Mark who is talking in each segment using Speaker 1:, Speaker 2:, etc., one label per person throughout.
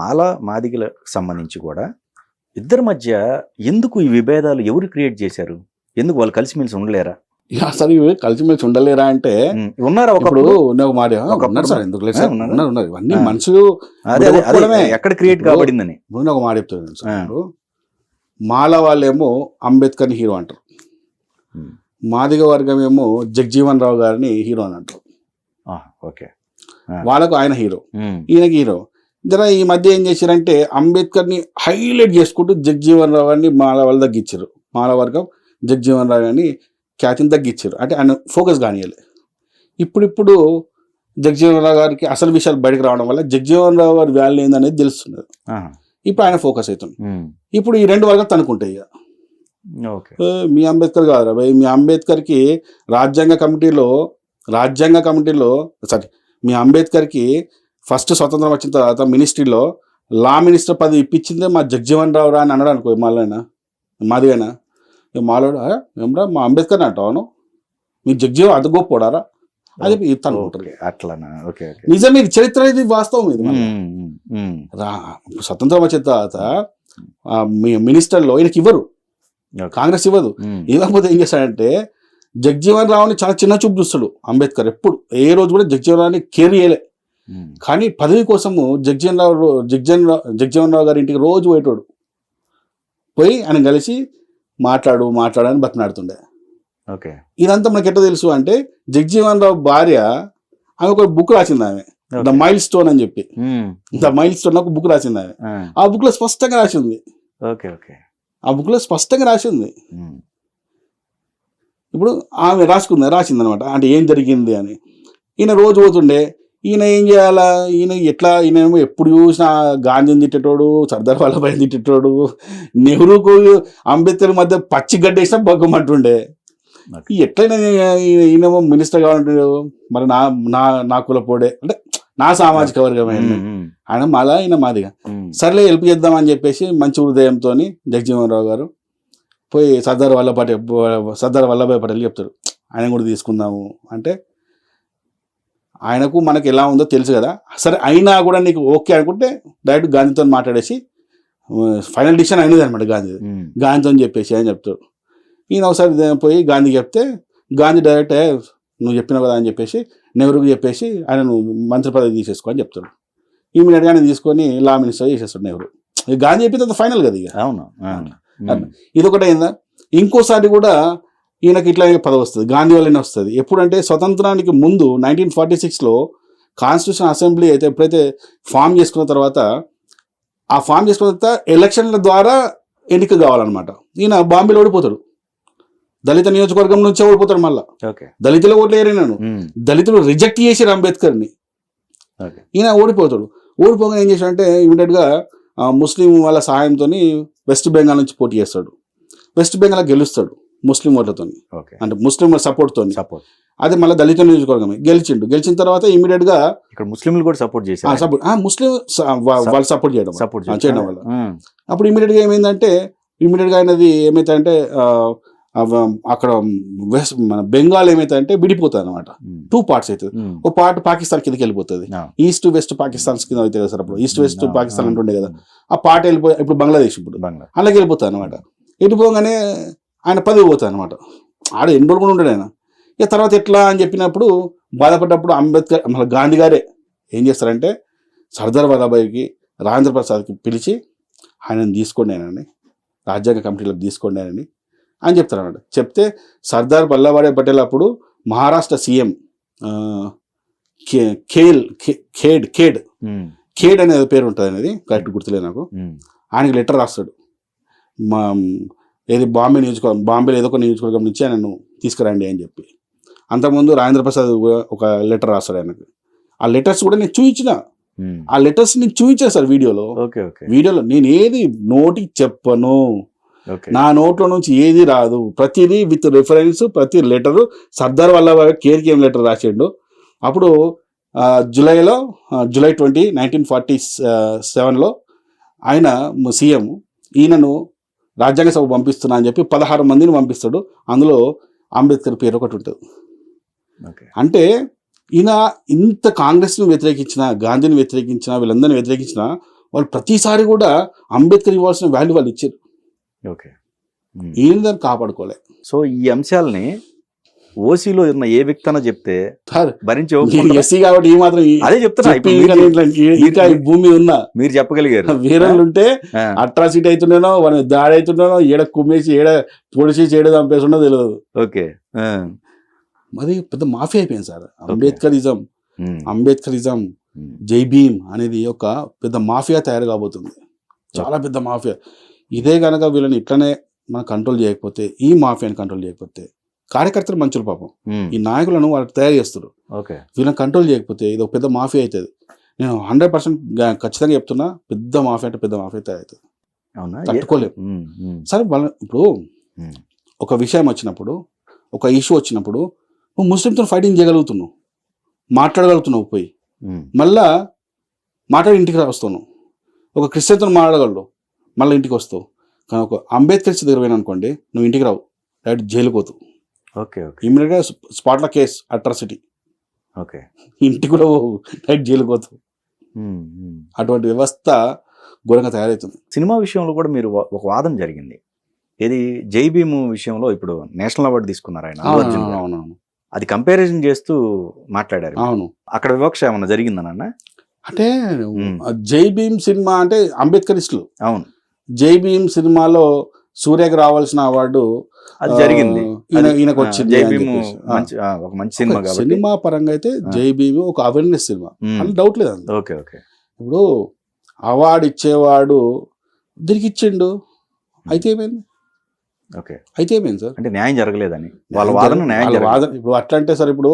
Speaker 1: మాల మాదిగలకు సంబంధించి కూడా ఇద్దరి మధ్య ఎందుకు ఈ విభేదాలు ఎవరు క్రియేట్ చేశారు? ఎందుకు వాళ్ళు కలిసిమెలిసి ఉండలేరా?
Speaker 2: అసలు ఇవి కలిసిమెలిసి ఉండలేరా అంటే
Speaker 1: ఉన్నారా?
Speaker 2: ఒకప్పుడు ఉన్నారు సార్, ఎందుకు లేదు సార్, ఉన్నారు. ఇవన్నీ మనుషులు
Speaker 1: ఎక్కడ క్రియేట్ కాబడిందని
Speaker 2: ఒక మాట చెప్తాను సార్. మాల వాళ్ళేమో అంబేద్కర్ని హీరో అంటారు, మాదిగ వర్గం ఏమో జగజీవన్ రావు గారిని హీరో అని అంటారు.
Speaker 1: ఓకే,
Speaker 2: వాళ్ళకు ఆయన హీరో, ఈయనకి హీరో. జర ఈ మధ్య ఏం చేశారంటే అంబేద్కర్ని హైలైట్ చేసుకుంటూ జగజీవన్ రావు గారిని మాల వాళ్ళు తగ్గించారు. మాల వర్గం జగజీవన్ రావు గారిని ఖ్యాతిని తగ్గించారు, అంటే ఆయన ఫోకస్ కానియాలి. ఇప్పుడు జగజీవన్ రావు గారికి అసలు విషయాలు బయటకు రావడం వల్ల జగజీవన్ రావు గారి వాల్యూ ఏందనేది తెలుస్తున్నది. ఇప్పుడు ఆయన ఫోకస్ అవుతుంది. ఇప్పుడు ఈ రెండు వర్గాలు తనుకుంటాయి. ఇక మీ అంబేద్కర్ కాదురా భయ్, మీ అంబేద్కర్కి రాజ్యాంగ కమిటీలో సారీ మీ అంబేద్కర్కి ఫస్ట్ స్వతంత్రం వచ్చిన తర్వాత మినిస్ట్రీలో లా మినిస్టర్ పదవి ఇప్పించిందే మా జగజీవన్ రావు రా అని అన్నాడు అనుకో, మాలైనా మాదిగైనా మాలోడు ఏమరా మా అంబేద్కర్ని అంటాను, మీ జగజీవన్ అది గొప్పోడారా అది తనుకుంటారు.
Speaker 1: అట్లానా?
Speaker 2: నిజం, ఇది చరిత్ర, ఇది వాస్తవం. ఇది స్వతంత్రం వచ్చిన తర్వాత మీ మినిస్టర్లో ఈయనకి ఇవ్వరు, కాంగ్రెస్ ఇవ్వదు. ఇవ్వకపోతే ఏం చేస్తాడంటే జగజీవన్ రావుని చాలా చిన్న చూపు చూస్తాడు అంబేద్కర్. ఎప్పుడు ఏ రోజు కూడా జగజీవన్ రావుని కేర్ చేయలే. కానీ పదవి కోసము జగజీవన్ రావు గారి ఇంటికి రోజు పోయేటోడు, పోయి ఆయన కలిసి మాట్లాడని బతినాడుతుండే. ఇదంతా మనకి ఎట్లా తెలుసు అంటే జగజీవన్ రావు భార్య ఆమె ఒక బుక్ రాసింది, ఆమె ద మైల్ స్టోన్ అని చెప్పి, ద మైల్ స్టోన్ ఒక బుక్ రాసింది ఆమె. ఆ బుక్ లో స్పష్టంగా రాసింది, ఇప్పుడు ఆమె రాసింది అనమాట, అంటే ఏం జరిగింది అని. ఈయన రోజు పోతుండే, ఈయన ఏం చేయాలా, ఈయన ఎప్పుడు చూసినా గాంధీని తిట్టేటోడు, సర్దార్ వల్లభాయ్ తిట్టేటోడు, నెహ్రూకు అంబేద్కర్ మధ్య పచ్చి గడ్డేసినా బగ్గమంటుండే. ఎట్లయినా ఈయనేమో మినిస్టర్ కావాలంటాడు, మరి నా కులపోడే, అంటే నా సామాజిక వర్గమైన ఆయన మాలా, ఈయన మాదిగా, సర్లే హెల్ప్ చేద్దామని చెప్పేసి మంచి హృదయంతో జగజీవన్ రావు గారు పోయి సర్దార్ వల్లభాయ్ పటేల్ చెప్తాడు, ఆయన కూడా తీసుకుందాము అంటే. ఆయనకు మనకు ఎలా ఉందో తెలుసు కదా, సరే అయినా కూడా నీకు ఓకే అనుకుంటే డైరెక్ట్ గాంధీతో మాట్లాడేసి ఫైనల్ డిసిషన్ అయినది అనమాట. గాంధీతో చెప్పేసి అని చెప్తాడు. ఈయన ఒకసారి పోయి గాంధీ చెప్తే గాంధీ డైరెక్ట్ నువ్వు చెప్పినావు కదా అని చెప్పేసి నెహ్రూకి చెప్పేసి ఆయన నువ్వు మంత్రి పదవి తీసేసుకో అని చెప్తాడు. ఇమీడియట్గా ఆయన తీసుకొని లా మినిస్టర్ చేసేస్తాడు నెహ్రూ. గాంధీ చెప్పిన తర్వాత ఫైనల్ కదా ఇక. ఇదొకటి అయిందా. ఇంకోసారి కూడా ఈయనకి ఇట్లా పదవి వస్తుంది, గాంధీ వల్లనే వస్తుంది. ఎప్పుడంటే స్వతంత్రానికి ముందు 1946లో కాన్స్టిట్యూషన్ అసెంబ్లీ అయితే ఎప్పుడైతే ఫామ్ చేసుకున్న తర్వాత, ఆ ఫామ్ చేసుకున్న తర్వాత ఎలక్షన్ల ద్వారా ఎన్నిక కావాలన్నమాట. ఈయన బాంబేలో ఓడిపోతాడు, దళిత నియోజకవర్గం నుంచే ఓడిపోతాడు. మళ్ళా దళితుల ఓట్లు ఏరైనాను, దళితులు రిజెక్ట్ చేశారు అంబేద్కర్ని. ఈయన ఓడిపోతాడు. ఓడిపోగానే ఏం చేశాడంటే ఇమీడియట్గా ముస్లిం వాళ్ళ సహాయంతో వెస్ట్ బెంగాల్ నుంచి పోటీ చేస్తాడు. వెస్ట్ బెంగాల్ గెలుస్తాడు ముస్లిం ఓట్లతో, అంటే ముస్లిం సపోర్ట్తో. అదే మళ్ళీ దళిత నియోజకవర్గమే గెలిచిన తర్వాత ఇమీడియట్ గా
Speaker 1: ఇక్కడ ముస్లింలు కూడా సపోర్ట్ చేశారు.
Speaker 2: ముస్లిం వాళ్ళు సపోర్ట్ చేయడం వల్ల అప్పుడు ఇమీడియట్ గా ఏమైందంటే ఆయనది ఏమైతే అక్కడ మన బెంగాల్ ఏమైతే విడిపోతుంది అనమాట. 2 parts అవుతుంది. ఒక పార్ట్ పాకిస్తాన్ కిందకి వెళ్ళిపోతుంది, ఈస్ట్ వెస్ట్ పాకిస్తాన్ కింద అవుతుంది కదా సార్. అప్పుడు ఈస్ట్ వెస్ట్ పాకిస్తాన్ అంటుండే కదా, ఆ పార్ట్ వెళ్ళిపోయి ఇప్పుడు బంగ్లాదేశ్, ఇప్పుడు అలాగే వెళ్ళిపోతుంది అనమాట. వెళ్ళిపోగానే ఆయన పదవి పోతుంది అనమాట. ఆడ ఎన్ని రోజులు కూడా ఉంటాడు ఆయన. ఇక తర్వాత ఎట్లా అని చెప్పినప్పుడు బాధపడ్డప్పుడు అంబేద్కర్ మన గాంధీ గారే ఏం చేస్తారంటే సర్దార్ వల్లభాయ్కి రాజేంద్ర ప్రసాద్కి పిలిచి ఆయనను తీసుకోండి ఆయనని, రాజ్యాంగ కమిటీలోకి తీసుకోండి అని చెప్తారన్నమాట. చెప్తే సర్దార్ వల్లభాయ్ పటేల్ అప్పుడు మహారాష్ట్ర సీఎం ఖేడ్ అనేది పేరు ఉంటుంది అనేది కరెక్ట్ గుర్తులేదు నాకు. ఆయనకి లెటర్ రాస్తాడు, మా ఏది బాంబేలో ఏదో ఒక నియోజకవర్గం నుంచి ఆయనను తీసుకురండి అని చెప్పి. అంతకుముందు రాజేంద్ర ప్రసాద్ ఒక లెటర్ రాస్తాడు ఆయనకు. ఆ లెటర్స్ కూడా నేను చూపించిన, ఆ లెటర్స్ నేను చూపించాను సార్ వీడియోలో. నేను ఏది నోటికి చెప్పను, నా నోట్లో నుంచి ఏది రాదు, ప్రతిదీ విత్ రిఫరెన్స్, ప్రతి లెటరు సర్దార్ వల్లభాయ్ కేర్కేం లెటర్ రాసిండు. అప్పుడు జూలై 20, 1947లో ఆయన సీఎం ఈయనను రాజ్యాంగ సభ పంపిస్తున్నా అని చెప్పి 16 మందిని పంపిస్తాడు. అందులో అంబేద్కర్ పేరు ఒకటి ఉంటుంది. అంటే ఈయన ఇంత కాంగ్రెస్ను వ్యతిరేకించిన, గాంధీని వ్యతిరేకించిన, వీళ్ళందరినీ వ్యతిరేకించిన వాళ్ళు ప్రతిసారి కూడా అంబేద్కర్ ఇవ్వాల్సిన వాల్యూ వాళ్ళు ఇచ్చారు.
Speaker 1: ఓకే.
Speaker 2: ఈయన దాన్ని కాపాడుకోలే.
Speaker 1: సో ఈ అంశాలని ఓసీలో ఉన్న ఏ వ్యక్తి అన్నా చెప్తే
Speaker 2: సార్
Speaker 1: భరించి
Speaker 2: ఎస్సీ కాబట్టి ఈ మాత్రం
Speaker 1: అదే చెప్తున్నా.
Speaker 2: ఇంకా ఈ భూమి ఉన్నా
Speaker 1: మీరు చెప్పగలిగారు.
Speaker 2: వేరే ఉంటే అట్రాసిటీ అవుతుండేనో, వాళ్ళని దాడి అవుతుండేనో, ఏడ కుమ్మేసి ఏడ పొడిచి చేయడం చంపేస్తుండో తెలియదు.
Speaker 1: ఓకే.
Speaker 2: అది పెద్ద మాఫియా అయిపోయింది సార్. అంబేద్కరిజం జై భీమ్ అనేది ఒక పెద్ద మాఫియా తయారు కాబోతుంది, చాలా పెద్ద మాఫియా. ఇదే కనుక వీళ్ళని ఇట్లనే మనం కంట్రోల్ చేయకపోతే, ఈ మాఫియాని కంట్రోల్ చేయకపోతే, కార్యకర్తలు మంచులు పాపం, ఈ నాయకులను వాళ్ళు తయారు చేస్తారు, వీళ్ళని కంట్రోల్ చేయకపోతే ఇది ఒక పెద్ద మాఫియా అవుతుంది. నేను 100% ఖచ్చితంగా చెప్తున్నా, పెద్ద మాఫియా అంటే పెద్ద మాఫియా తయారవుతుంది, తట్టుకోలేము. సరే ఇప్పుడు ఒక విషయం వచ్చినప్పుడు, ఒక ఇష్యూ వచ్చినప్పుడు నువ్వు ముస్లింతో ఫైటింగ్ చేయగలుగుతున్నావు, మాట్లాడగలుగుతున్నావు, పోయి మళ్ళా మాట్లాడి ఇంటికి వస్తావు. ఒక క్రిస్టియన్తో మాట్లాడగలవు, మళ్ళీ ఇంటికి వస్తావు. కానీ ఒక అంబేద్కర్ దగ్గర పోయినా అనుకోండి, నువ్వు ఇంటికి రావు, డైరెక్ట్ జైలుకి పోతావు. ఇమీడియట్గా స్పాట్లో కేస్, అట్రాసిటీ, ఇంటికి కూడా డైరెక్ట్ జైలుకి పోతావు. అటువంటి వ్యవస్థ ఘోరంగా తయారవుతుంది.
Speaker 1: సినిమా విషయంలో కూడా మీరు ఒక వాదన జరిగింది, ఏది జై భీమ్ విషయంలో. ఇప్పుడు నేషనల్ అవార్డు తీసుకున్నారు ఆయన.
Speaker 2: అవునవును.
Speaker 1: అది కంపారిజన్ చేస్తూ మాట్లాడారు.
Speaker 2: అవును.
Speaker 1: అక్కడ వివక్ష ఏమన్నా జరిగిందన్న?
Speaker 2: అంటే జై భీమ్ సినిమా అంటే అంబేద్కరిస్టులు.
Speaker 1: అవును.
Speaker 2: జై భీమ్ సినిమాలో సూర్యకి రావాల్సిన అవార్డు
Speaker 1: అది జరిగింది,
Speaker 2: ఈయనకు వచ్చింది.
Speaker 1: జై భీమ్ ఒక మంచి సినిమా.
Speaker 2: సినిమా పరంగా అయితే జై భీమ్ ఒక అవేర్నెస్ సినిమా, అని డౌట్ లేదు.
Speaker 1: ఓకే.
Speaker 2: ఇప్పుడు అవార్డు ఇచ్చేవాడు దీనికి ఇచ్చిండు, అయితే ఏమైంది? అయితే ఏమైంది సార్?
Speaker 1: అంటే న్యాయం జరగలేదని వాళ్ళ వాదన.
Speaker 2: ఇప్పుడు అట్లా అంటే సార్, ఇప్పుడు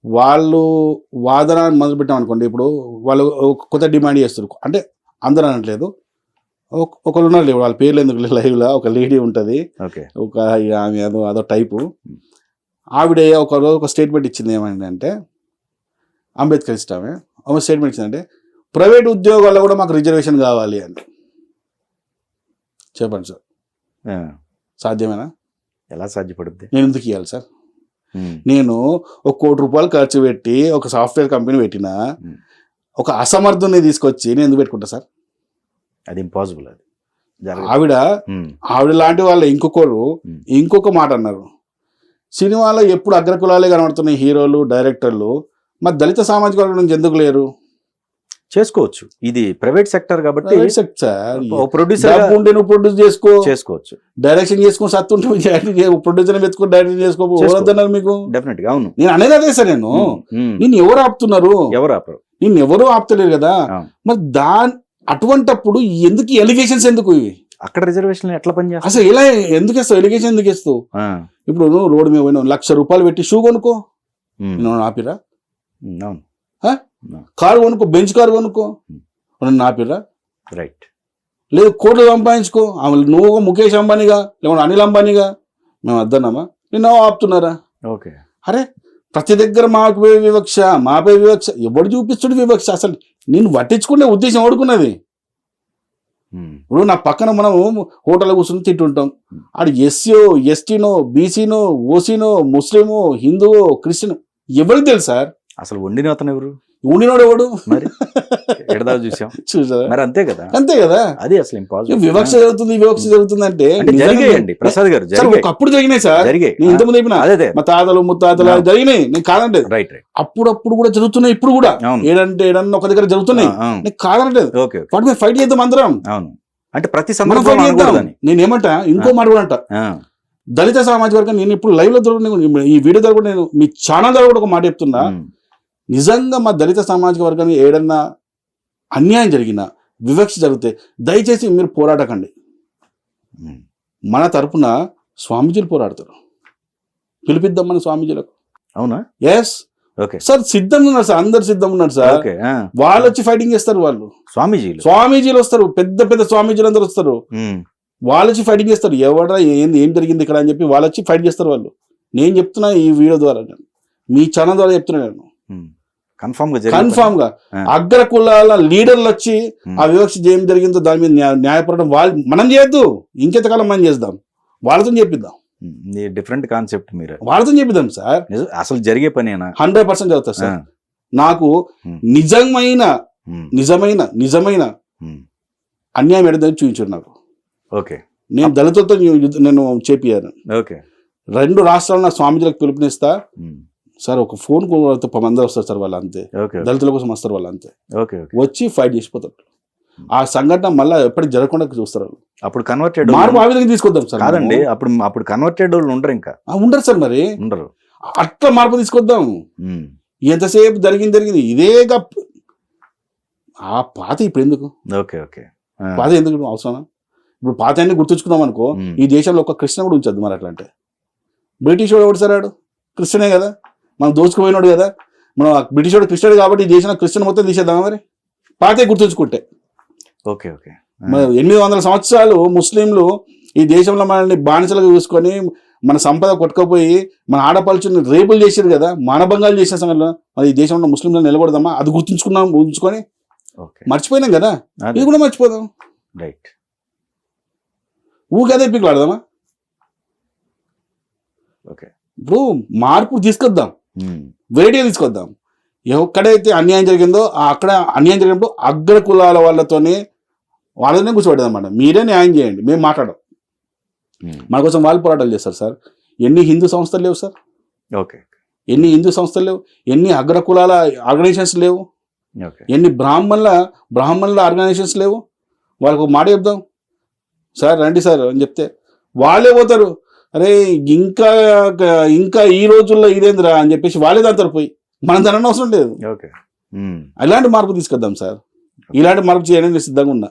Speaker 2: వాళ్ళు వాదన మొదలు పెట్టాం అనుకోండి, ఇప్పుడు వాళ్ళు కొత్త డిమాండ్ చేస్తారు. అంటే అందరూ అనట్లేదు, ఒకళ్ళు ఉన్నారు, వాళ్ళ పేర్లు ఎందుకు లైవ్ లా ఒక లేడీ ఉంటది, ఒక ఆమె అదో టైపు. ఆవిడ ఒక రోజు ఒక స్టేట్మెంట్ ఇచ్చింది, ఏమైంది అంటే, అంబేద్కర్ ఇష్టమే ఆమె స్టేట్మెంట్ ఇచ్చిందంటే, ప్రైవేట్ ఉద్యోగాల్లో కూడా మాకు రిజర్వేషన్ కావాలి అని. చెప్పండి సార్, సాధ్యమేనా?
Speaker 1: ఎలా సాధ్యపడుద్ది?
Speaker 2: నేను ఎందుకు ఇవ్వాలి సార్? నేను ₹1 కోటి ఖర్చు పెట్టి ఒక సాఫ్ట్వేర్ కంపెనీ పెట్టినా, ఒక అసమర్థుని తీసుకొచ్చి నేను ఎందుకు పెట్టుకుంటా సార్?
Speaker 1: అది ఇంపాసిబుల్. అది
Speaker 2: ఆవిడ లాంటి వాళ్ళు ఇంకొక మాట అన్నారు, సినిమాలో ఎప్పుడు అగ్రకులాలే కనబడుతున్నాయి హీరోలు, డైరెక్టర్లు, మరి దళిత సామాజిక వర్గం నుంచి ఎందుకు లేరు?
Speaker 1: చేసుకోవచ్చు, ఇది ప్రైవేట్ సెక్టర్ కాబట్టి.
Speaker 2: ప్రొడ్యూసర్ ఉంటే నువ్వు ప్రొడ్యూస్ చేసుకోవచ్చు, డైరెక్షన్ చేసుకుని సత్తుంటే ప్రొడ్యూసర్ వెతుకుని డైరెక్షన్ చేసుకోవచ్చు మీకు.
Speaker 1: డెఫినెట్ గా. అవును,
Speaker 2: నేను అనేది అదే సార్. నేను ఎవరు ఆపుతున్నారు? నిన్ను ఎవరు ఆపుతలేరు కదా. మరి అటువంటప్పుడు ఎందుకు ఎలిగేషన్స్? ఎందుకు
Speaker 1: అక్కడ రిజర్వేషన్ ఎట్లా పనిచేస్తావు?
Speaker 2: అసలు ఇలా ఎందుకు వేస్తావు? ఎలిగేషన్ ఎందుకు వేస్తావు? ఇప్పుడు నువ్వు రోడ్డు మీద పోయినా ₹1,00,000 పెట్టి షూ కొనుక్కో, ఆపిరా? కారు కొనుక్కో, బెంచ్ కారు కొనుక్కో, ఆపిరా?
Speaker 1: రైట్.
Speaker 2: లేదు కోట్లు సంపాదించుకో, నువ్వు ముఖేష్ అంబానీగా లేకుంటే అనిల్ అంబానీగా మేము వద్దన్నామా? నిన్న ఆపుతున్నారా? అరే ప్రతి దగ్గర మాపై వివక్ష. ఎవడు చూపిస్తుడు వివక్ష? అసలు నేను పట్టించుకునే ఉద్దేశం ఎవడుకున్నది? ఇప్పుడు నా పక్కన మనం హోటల్లో కూర్చొని తింటుంటాం, ఆడు ఎస్సీఓ, ఎస్టీనో, బీసీనో, ఓసీనో, ముస్లిమో, హిందువో, క్రిస్టియన్ ఎవరికి తెలుసు సార్?
Speaker 1: అసలు వండిన అతను ఎవరు?
Speaker 2: ఉండినోడు ఎవడు?
Speaker 1: మరి చూసారా? మరి అంతే కదా. అది అసలు ఇంపాసిబుల్.
Speaker 2: వివక్ష జరుగుతుంది అంటే
Speaker 1: జరిగాయండి ప్రసాద్ గారు.
Speaker 2: ఒకప్పుడు జరిగినాయి సార్, నేను ఇంతకుముందు చెప్పిన మా తాతలు ముత్తాతలు జరిగినాయి, నేను కాదంటే. అప్పుడప్పుడు కూడా జరుగుతున్నాయి, ఇప్పుడు కూడా ఏడన్నా ఒక దగ్గర జరుగుతున్నాయి, నేను కాదనట్లేదు. వాటి మీద ఫైట్ చేద్దాం అందరం.
Speaker 1: అంటే ప్రతి సందర్భంలో
Speaker 2: నేనేమంటా, ఇంకో మాట కూడా అంట, దళిత సామాజిక వర్గం. నేను ఇప్పుడు లైవ్ లో దొరుకుతున్నాను, ఈ వీడియో ద్వారా నేను మీ ఛానల్ ద్వారా కూడా ఒక మాట చెప్తున్నా, నిజంగా మా దళిత సామాజిక వర్గానికి ఏడన్నా అన్యాయం జరిగినా, వివక్ష జరిగితే దయచేసి మీరు పోరాడకండి. మన తరపున స్వామీజీలు పోరాడతారు, పిలిపిద్దాం మన స్వామీజీలకు.
Speaker 1: అవునా?
Speaker 2: ఎస్ సార్, సిద్ధంగా ఉన్నారు సార్, అందరు సిద్ధంగా ఉన్నారు సార్. వాళ్ళు వచ్చి ఫైటింగ్ చేస్తారు, వాళ్ళు స్వామీజీలు వస్తారు, పెద్ద పెద్ద స్వామీజీలు అందరు వస్తారు, వాళ్ళు వచ్చి ఫైటింగ్ చేస్తారు. ఎవడా ఏం జరిగింది ఇక్కడ అని చెప్పి వాళ్ళు వచ్చి ఫైట్ చేస్తారు. వాళ్ళు నేను చెప్తున్నా ఈ వీడియో ద్వారా, మీ ఛానల్ ద్వారా చెప్తున్నా, నేను కన్ఫామ్ గా అగ్ర కులాల లీడర్లు వచ్చి ఆ వివక్ష ఏం జరిగిందో దాని మీద న్యాయపడడం వాళ్ళు మనం చేయొద్దు, ఇంకెంతకాలం మనం చేద్దాం, వాళ్ళతో చెప్పిద్దాం.
Speaker 1: డిఫరెంట్ కాన్సెప్ట్, మీరు
Speaker 2: వాళ్ళతో చెప్పిద్దాం సార్.
Speaker 1: అసలు జరిగే పనేనా?
Speaker 2: 100% చదువుతా సార్. నాకు నిజమైన అన్యాయం ఎడదని చూపించారు నాకు.
Speaker 1: ఓకే
Speaker 2: నేను దళితులతో నేను చేపియాను.
Speaker 1: ఓకే
Speaker 2: 2 రాష్ట్రాలు నా స్వామిజీలకు పిలుపునిస్తా సార్, ఒక ఫోన్ మంది వస్తారు సార్ వాళ్ళు అంతే,
Speaker 1: ఓకే
Speaker 2: దళితుల కోసం వస్తారు వాళ్ళు అంతే,
Speaker 1: ఓకే
Speaker 2: వచ్చి ఫైట్ చేసిపోతారు. ఆ సంఘటన మళ్ళీ ఎప్పటికి జరగకుండా చూస్తారు.
Speaker 1: అప్పుడు కన్వర్టెడ్
Speaker 2: మార్పు ఆ విధంగా తీసుకొద్దాం సార్.
Speaker 1: కాదండి, అప్పుడు కన్వర్టెడ్ వాళ్ళు ఉండరు, ఇంకా
Speaker 2: ఉండరు సార్, మరి
Speaker 1: ఉండరు.
Speaker 2: అట్లా మార్పు తీసుకొద్దాం. ఎంతసేపు జరిగింది ఇదేగా. ఆ పాత ఇప్పుడు ఎందుకు,
Speaker 1: ఓకే ఓకే
Speaker 2: పాత ఎందుకు అవసరం? ఇప్పుడు పాత అన్ని గుర్తుంచుకున్నాం అనుకో, ఈ దేశంలో ఒక క్రిస్టియన్ కూడా ఉంచద్దు. మరి అట్లా అంటే బ్రిటిష్ వాడు ఎవడు సార్? ఆడు క్రిస్టియనే కదా, మనం దోచుకుపోయినాడు కదా. మనం బ్రిటిష్ వాడు క్రిస్టియన్ కాబట్టి ఈ దేశంలో క్రిస్టియన్ మొత్తం తీసేద్దామా? మరి పాతే గుర్తుంచుకుంటే.
Speaker 1: ఓకే ఓకే
Speaker 2: 800 సంవత్సరాలు ముస్లింలు ఈ దేశంలో మనల్ని బానిసలుగా చూసుకొని మన సంపద కొట్టుకపోయి మన ఆడపడుచుని రేపులు చేశారు కదా, మానభంగాలు చేసిన సంగతిలో మరి ఈ దేశంలో ముస్లింలు నిలబడదామా? అది ఉంచుకొని మర్చిపోయినాం కదా, ఇది కూడా మర్చిపోదాం.
Speaker 1: రైట్.
Speaker 2: ఊరికే పీకులాడదామా?
Speaker 1: ఓకే,
Speaker 2: ఇప్పుడు మార్పు తీసుకొద్దాం, వేడిగా తీసుకొద్దాం. ఎక్కడైతే అన్యాయం జరిగిందో అక్కడ అన్యాయం జరిగినప్పుడు అగ్ర కులాల వాళ్ళతోనే వాళ్ళనే కూర్చోబెడదాం. మీరే న్యాయం చేయండి, మేము మాట్లాడం. మన కోసం వాళ్ళు పోరాటాలు చేస్తారు సార్. ఎన్ని హిందూ సంస్థలు లేవు సార్?
Speaker 1: ఓకే,
Speaker 2: ఎన్ని హిందూ సంస్థలు లేవు? ఎన్ని అగ్ర కులాల ఆర్గనైజేషన్స్ లేవు? ఎన్ని బ్రాహ్మణుల ఆర్గనైజేషన్స్ లేవు? వాళ్ళకు మాట చెప్దాం, సార్ రండి సార్ అని చెప్తే వాళ్ళే పోతారు. అరే ఇంకా ఈ రోజుల్లో ఇదేంద్రా అని చెప్పేసి వాళ్ళే దాంతో పోయి మనం దాని అవసరం లేదు. అలాంటి మార్పు తీసుకొద్దాం సార్. ఇలాంటి మార్పు చేయడానికి సిద్ధంగా ఉన్నా.